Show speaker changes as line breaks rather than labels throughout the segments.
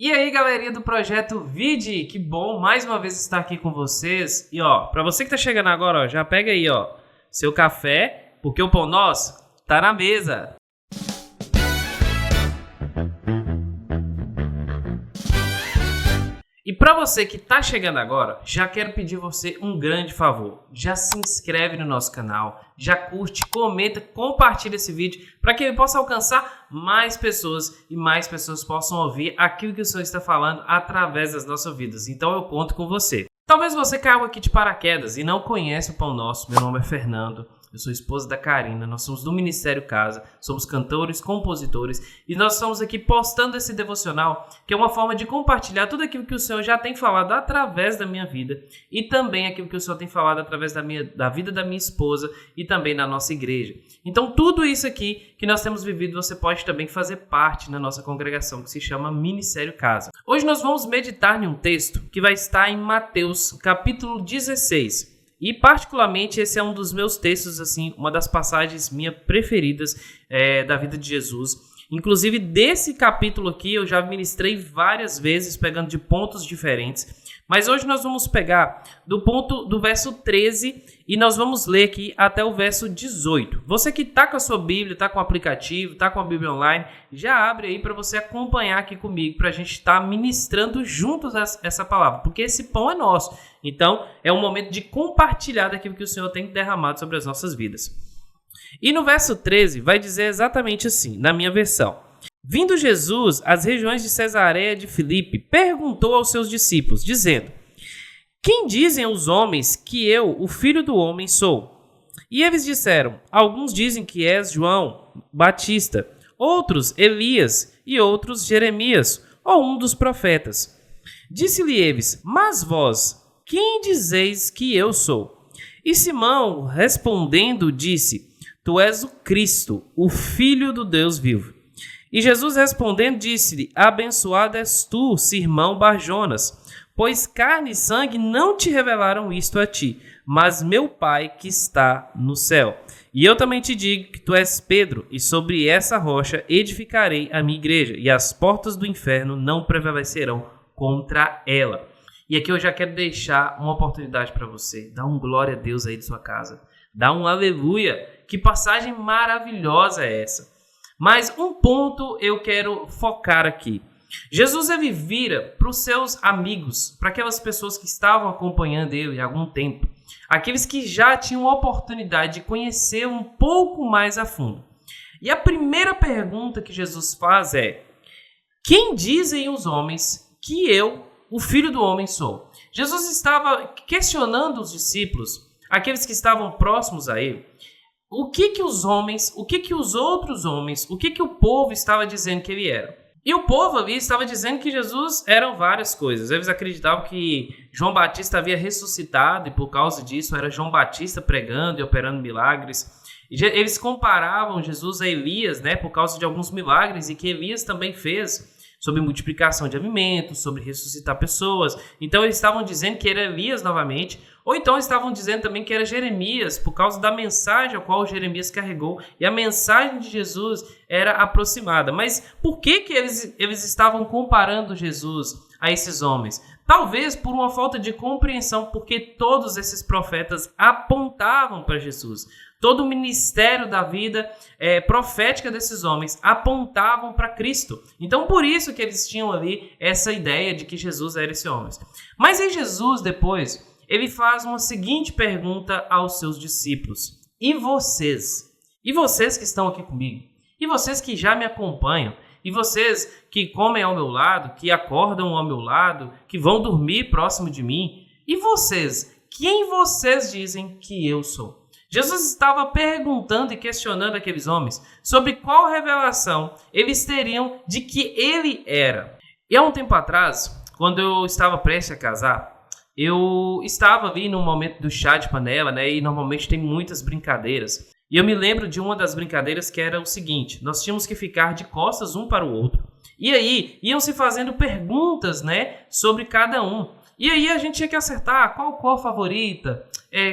E aí, galerinha do Projeto Vide, que bom mais uma vez estar aqui com vocês. E pra você que tá chegando agora, já pega aí, seu café, porque o pão nosso tá na mesa. E para você que tá chegando agora, já quero pedir você um grande favor. Já se inscreve no nosso canal, já curte, comenta, compartilha esse vídeo para que ele possa alcançar mais pessoas e mais pessoas possam ouvir aquilo que o Senhor está falando através das nossas vidas. Então eu conto com você. Talvez você caiu aqui de paraquedas e não conhece o Pão Nosso. Meu nome é Fernando. Eu sou esposa da Karina, nós somos do Ministério Casa, somos cantores, compositores e nós estamos aqui postando esse devocional que é uma forma de compartilhar tudo aquilo que o Senhor já tem falado através da minha vida e também aquilo que o Senhor tem falado através da vida da minha esposa e também da nossa igreja. Então tudo isso aqui que nós temos vivido você pode também fazer parte na nossa congregação que se chama Ministério Casa. Hoje nós vamos meditar em um texto que vai estar em Mateus capítulo 16. E particularmente esse é um dos meus textos, assim, uma das passagens minhas preferidas da vida de Jesus. Inclusive desse capítulo aqui eu já ministrei várias vezes pegando de pontos diferentes. Mas hoje nós vamos pegar do verso 13 e nós vamos ler aqui até o verso 18. Você que está com a sua Bíblia, está com o aplicativo, está com a Bíblia online, já abre aí para você acompanhar aqui comigo, para a gente estar ministrando juntos essa palavra, porque esse pão é nosso. Então é um momento de compartilhar daquilo que o Senhor tem derramado sobre as nossas vidas. E no verso 13 vai dizer exatamente assim, na minha versão. Vindo Jesus às regiões de Cesareia de Filipe, perguntou aos seus discípulos, dizendo: Quem dizem os homens que eu, o Filho do Homem, sou? E eles disseram: Alguns dizem que és João Batista, outros Elias e outros Jeremias, ou um dos profetas. Disse-lhe eles: Mas vós, quem dizeis que eu sou? E Simão, respondendo, disse: Tu és o Cristo, o Filho do Deus vivo. E Jesus respondendo disse-lhe: Abençoado és tu, Simão Barjonas, pois carne e sangue não te revelaram isto a ti, mas meu Pai que está no céu. E eu também te digo que tu és Pedro, e sobre essa rocha edificarei a minha igreja, e as portas do inferno não prevalecerão contra ela. E aqui eu já quero deixar uma oportunidade para você. Dá um glória a Deus aí de sua casa. Dá um aleluia. Que passagem maravilhosa é essa? Mas um ponto eu quero focar aqui. Jesus ele vira para os seus amigos, para aquelas pessoas que estavam acompanhando ele há algum tempo, aqueles que já tinham a oportunidade de conhecer um pouco mais a fundo. E a primeira pergunta que Jesus faz é: Quem dizem os homens que eu, o Filho do Homem, sou? Jesus estava questionando os discípulos, aqueles que estavam próximos a ele. O que os homens, o que os outros homens, o que o povo estava dizendo que ele era? E o povo ali estava dizendo que Jesus eram várias coisas. Eles acreditavam que João Batista havia ressuscitado e por causa disso era João Batista pregando e operando milagres. E eles comparavam Jesus a Elias, por causa de alguns milagres e que Elias também fez sobre multiplicação de alimentos, sobre ressuscitar pessoas. Então eles estavam dizendo que era Elias novamente, ou então estavam dizendo também que era Jeremias, por causa da mensagem a qual Jeremias carregou, e a mensagem de Jesus era aproximada. Mas por que eles estavam comparando Jesus a esses homens? Talvez por uma falta de compreensão, porque todos esses profetas apontavam para Jesus. Todo o ministério da vida profética desses homens apontavam para Cristo. Então, por isso que eles tinham ali essa ideia de que Jesus era esse homem. Mas em Jesus, depois, ele faz uma seguinte pergunta aos seus discípulos. E vocês? E vocês que estão aqui comigo? E vocês que já me acompanham? E vocês que comem ao meu lado, que acordam ao meu lado, que vão dormir próximo de mim? E vocês? Quem vocês dizem que eu sou? Jesus estava perguntando e questionando aqueles homens sobre qual revelação eles teriam de que ele era. E há um tempo atrás, quando eu estava prestes a casar, eu estava ali no momento do chá de panela, e normalmente tem muitas brincadeiras. E eu me lembro de uma das brincadeiras que era o seguinte: nós tínhamos que ficar de costas um para o outro. E aí iam se fazendo perguntas, sobre cada um. E aí a gente tinha que acertar qual cor favorita,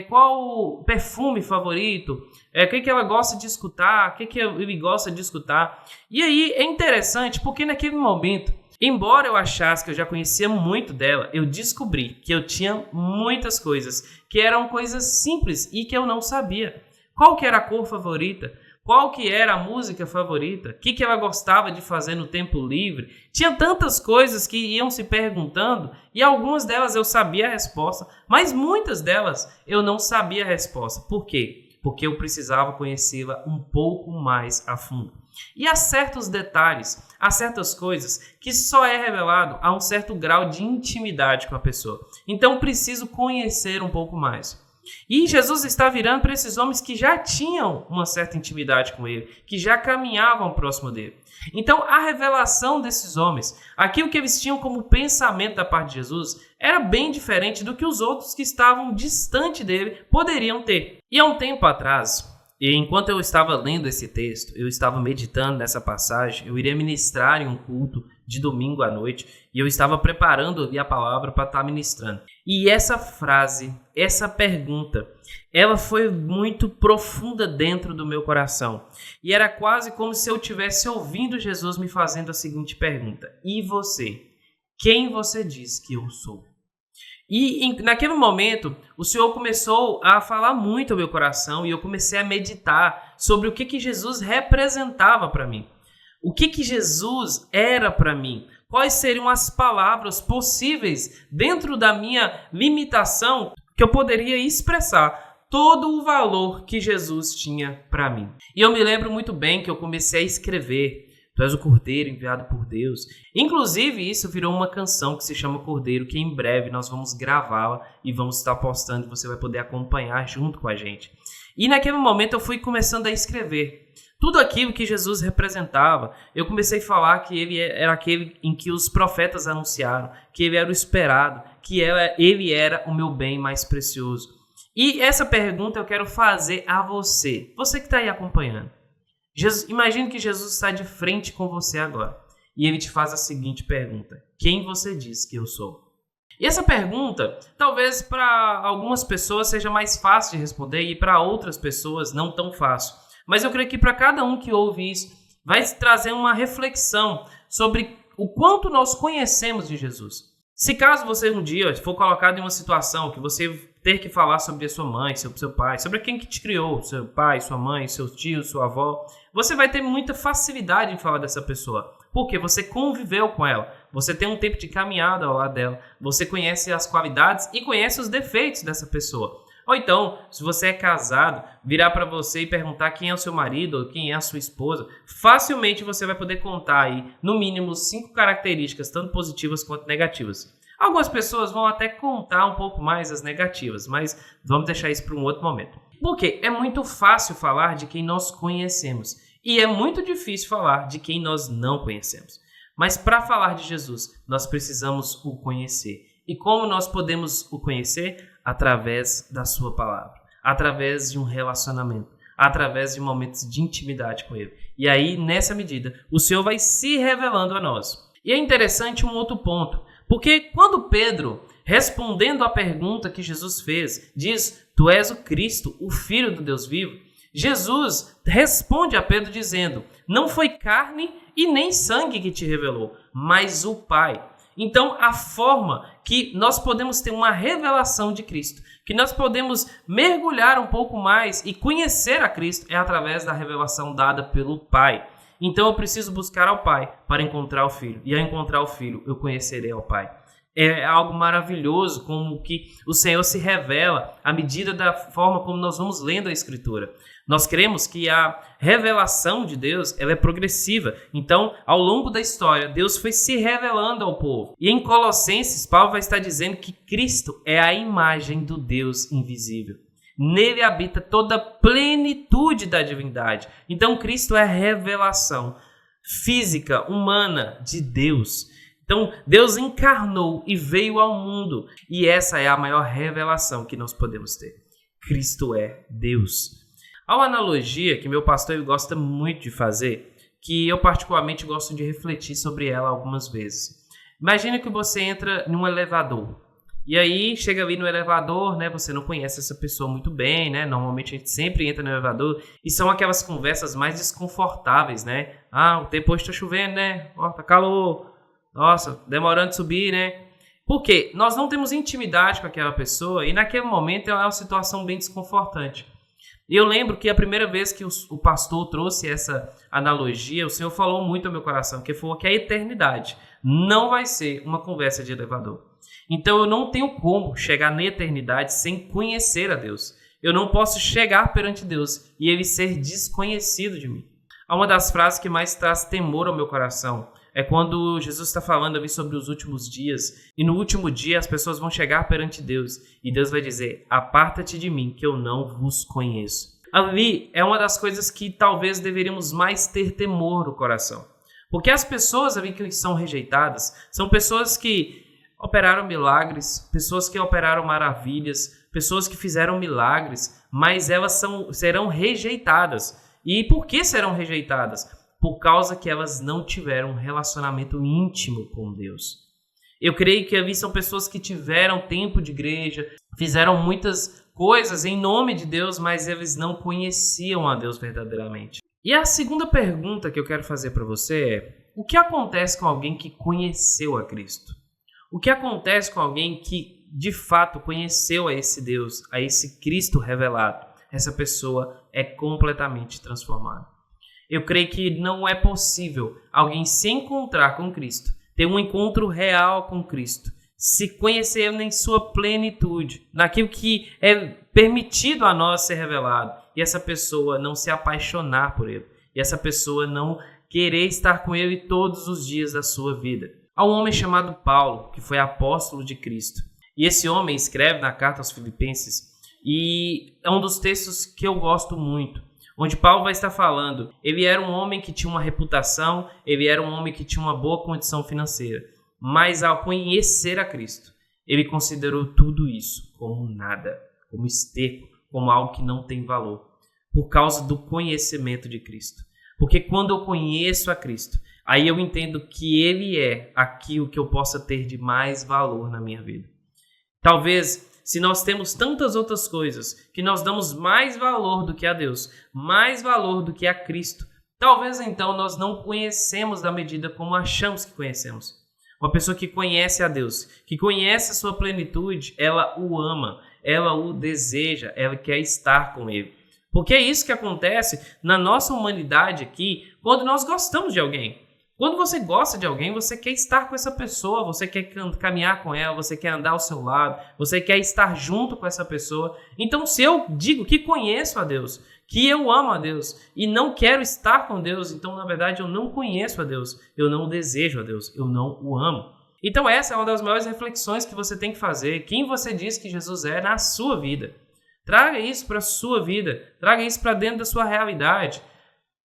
qual perfume favorito, o que ela gosta de escutar, o que ele gosta de escutar. E aí é interessante porque naquele momento Embora eu achasse que eu já conhecia muito dela, eu descobri que eu tinha muitas coisas que eram coisas simples e que eu não sabia. Qual que era a cor favorita? Qual que era a música favorita? O que ela gostava de fazer no tempo livre? Tinha tantas coisas que iam se perguntando e algumas delas eu sabia a resposta, mas muitas delas eu não sabia a resposta. Por quê? Porque eu precisava conhecê-la um pouco mais a fundo. E há certos detalhes, há certas coisas que só é revelado a um certo grau de intimidade com a pessoa. Então preciso conhecer um pouco mais. E Jesus está virando para esses homens que já tinham uma certa intimidade com ele, que já caminhavam próximo dele. Então, a revelação desses homens, aquilo que eles tinham como pensamento da parte de Jesus, era bem diferente do que os outros que estavam distante dele poderiam ter. E há um tempo atrás, e enquanto eu estava lendo esse texto, eu estava meditando nessa passagem, eu iria ministrar em um culto de domingo à noite, e eu estava preparando ali a palavra para estar ministrando. E essa frase, essa pergunta, ela foi muito profunda dentro do meu coração. E era quase como se eu estivesse ouvindo Jesus me fazendo a seguinte pergunta: e você? Quem você diz que eu sou? E naquele momento, o Senhor começou a falar muito ao meu coração e eu comecei a meditar sobre o que Jesus representava para mim. O que Jesus era para mim? Quais seriam as palavras possíveis dentro da minha limitação que eu poderia expressar todo o valor que Jesus tinha para mim? E eu me lembro muito bem que eu comecei a escrever: Tu és o Cordeiro enviado por Deus. Inclusive, isso virou uma canção que se chama Cordeiro, que em breve nós vamos gravá-la e vamos estar postando e você vai poder acompanhar junto com a gente. E naquele momento eu fui começando a escrever tudo aquilo que Jesus representava. Eu comecei a falar que ele era aquele em que os profetas anunciaram, que ele era o esperado, que ele era o meu bem mais precioso. E essa pergunta eu quero fazer a você, você que está aí acompanhando. Imagine que Jesus está de frente com você agora e ele te faz a seguinte pergunta: quem você diz que eu sou? E essa pergunta, talvez para algumas pessoas seja mais fácil de responder e para outras pessoas não tão fácil. Mas eu creio que para cada um que ouve isso, vai trazer uma reflexão sobre o quanto nós conhecemos de Jesus. Se caso você um dia for colocado em uma situação que você ter que falar sobre a sua mãe, sobre seu pai, sobre quem que te criou, seu pai, sua mãe, seu tio, sua avó, você vai ter muita facilidade em falar dessa pessoa, porque você conviveu com ela, você tem um tempo de caminhada ao lado dela, você conhece as qualidades e conhece os defeitos dessa pessoa. Ou então, se você é casado, virar para você e perguntar quem é o seu marido ou quem é a sua esposa, facilmente você vai poder contar aí, no mínimo, 5 características, tanto positivas quanto negativas. Algumas pessoas vão até contar um pouco mais as negativas, mas vamos deixar isso para um outro momento. Porque é muito fácil falar de quem nós conhecemos e é muito difícil falar de quem nós não conhecemos. Mas para falar de Jesus, nós precisamos o conhecer. E como nós podemos o conhecer? Através da sua palavra, através de um relacionamento, através de momentos de intimidade com ele. E aí, nessa medida, o Senhor vai se revelando a nós. E é interessante um outro ponto, porque quando Pedro, respondendo à pergunta que Jesus fez, diz: Tu és o Cristo, o Filho do Deus vivo, Jesus responde a Pedro dizendo: Não foi carne e nem sangue que te revelou, mas o Pai. Então, a forma que nós podemos ter uma revelação de Cristo, que nós podemos mergulhar um pouco mais e conhecer a Cristo é através da revelação dada pelo Pai. Então, eu preciso buscar ao Pai para encontrar o Filho. E ao encontrar o Filho, eu conhecerei ao Pai. É algo maravilhoso como que o Senhor se revela à medida da forma como nós vamos lendo a Escritura. Nós cremos que a revelação de Deus ela é progressiva. Então, ao longo da história, Deus foi se revelando ao povo. E em Colossenses, Paulo vai estar dizendo que Cristo é a imagem do Deus invisível. Nele habita toda a plenitude da divindade. Então, Cristo é a revelação física, humana de Deus. Então, Deus encarnou e veio ao mundo. E essa é a maior revelação que nós podemos ter. Cristo é Deus. Há uma analogia que meu pastor ele gosta muito de fazer, que eu particularmente gosto de refletir sobre ela algumas vezes. Imagina que você entra num elevador. E aí, chega ali no elevador, né? Você não conhece essa pessoa muito bem, né? Normalmente a gente sempre entra no elevador e são aquelas conversas mais desconfortáveis, né? Ah, o tempo hoje tá chovendo, né? Ó, tá calor. Nossa, demorando de subir, né? Porque nós não temos intimidade com aquela pessoa e naquele momento é uma situação bem desconfortante. E eu lembro que a primeira vez que o pastor trouxe essa analogia, o Senhor falou muito ao meu coração, que falou que a eternidade não vai ser uma conversa de elevador. Então eu não tenho como chegar na eternidade sem conhecer a Deus. Eu não posso chegar perante Deus e ele ser desconhecido de mim. Uma das frases que mais traz temor ao meu coração é quando Jesus está falando ali sobre os últimos dias e no último dia as pessoas vão chegar perante Deus e Deus vai dizer: aparta-te de mim que eu não vos conheço. Ali é uma das coisas que talvez deveríamos mais ter temor no coração. Porque as pessoas ali que são rejeitadas são pessoas que operaram milagres, pessoas que operaram maravilhas, pessoas que fizeram milagres, mas elas serão rejeitadas. E por que serão rejeitadas? Por causa que elas não tiveram um relacionamento íntimo com Deus. Eu creio que ali são pessoas que tiveram tempo de igreja, fizeram muitas coisas em nome de Deus, mas eles não conheciam a Deus verdadeiramente. E a segunda pergunta que eu quero fazer para você é: o que acontece com alguém que conheceu a Cristo? O que acontece com alguém que de fato conheceu a esse Deus, a esse Cristo revelado? Essa pessoa é completamente transformada. Eu creio que não é possível alguém se encontrar com Cristo, ter um encontro real com Cristo, se conhecer em sua plenitude, naquilo que é permitido a nós ser revelado, e essa pessoa não se apaixonar por ele, e essa pessoa não querer estar com ele todos os dias da sua vida. Há um homem chamado Paulo, que foi apóstolo de Cristo, e esse homem escreve na carta aos Filipenses, e é um dos textos que eu gosto muito, onde Paulo vai estar falando. Ele era um homem que tinha uma reputação, ele era um homem que tinha uma boa condição financeira, mas ao conhecer a Cristo, ele considerou tudo isso como nada, como esterco, como algo que não tem valor, por causa do conhecimento de Cristo. Porque quando eu conheço a Cristo, aí eu entendo que ele é aquilo que eu possa ter de mais valor na minha vida. Talvez, se nós temos tantas outras coisas que nós damos mais valor do que a Deus, mais valor do que a Cristo, talvez então nós não conhecemos da medida como achamos que conhecemos. Uma pessoa que conhece a Deus, que conhece a sua plenitude, ela o ama, ela o deseja, ela quer estar com ele. Porque é isso que acontece na nossa humanidade aqui quando nós gostamos de alguém. Quando você gosta de alguém, você quer estar com essa pessoa, você quer caminhar com ela, você quer andar ao seu lado, você quer estar junto com essa pessoa. Então, se eu digo que conheço a Deus, que eu amo a Deus e não quero estar com Deus, então, na verdade, eu não conheço a Deus, eu não desejo a Deus, eu não o amo. Então, essa é uma das maiores reflexões que você tem que fazer. Quem você diz que Jesus é na sua vida? Traga isso para a sua vida, traga isso para dentro da sua realidade.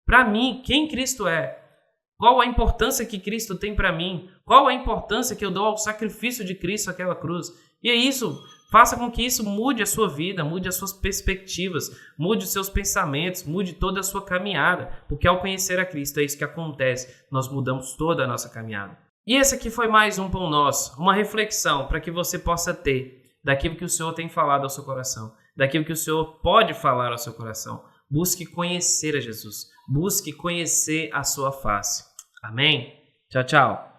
Para mim, quem Cristo é? Qual a importância que Cristo tem para mim? Qual a importância que eu dou ao sacrifício de Cristo àquela cruz? E é isso, faça com que isso mude a sua vida, mude as suas perspectivas, mude os seus pensamentos, mude toda a sua caminhada. Porque ao conhecer a Cristo é isso que acontece, nós mudamos toda a nossa caminhada. E esse aqui foi mais um Pão Nosso, uma reflexão para que você possa ter daquilo que o Senhor tem falado ao seu coração, daquilo que o Senhor pode falar ao seu coração. Busque conhecer a Jesus, busque conhecer a sua face. Amém? Tchau, tchau.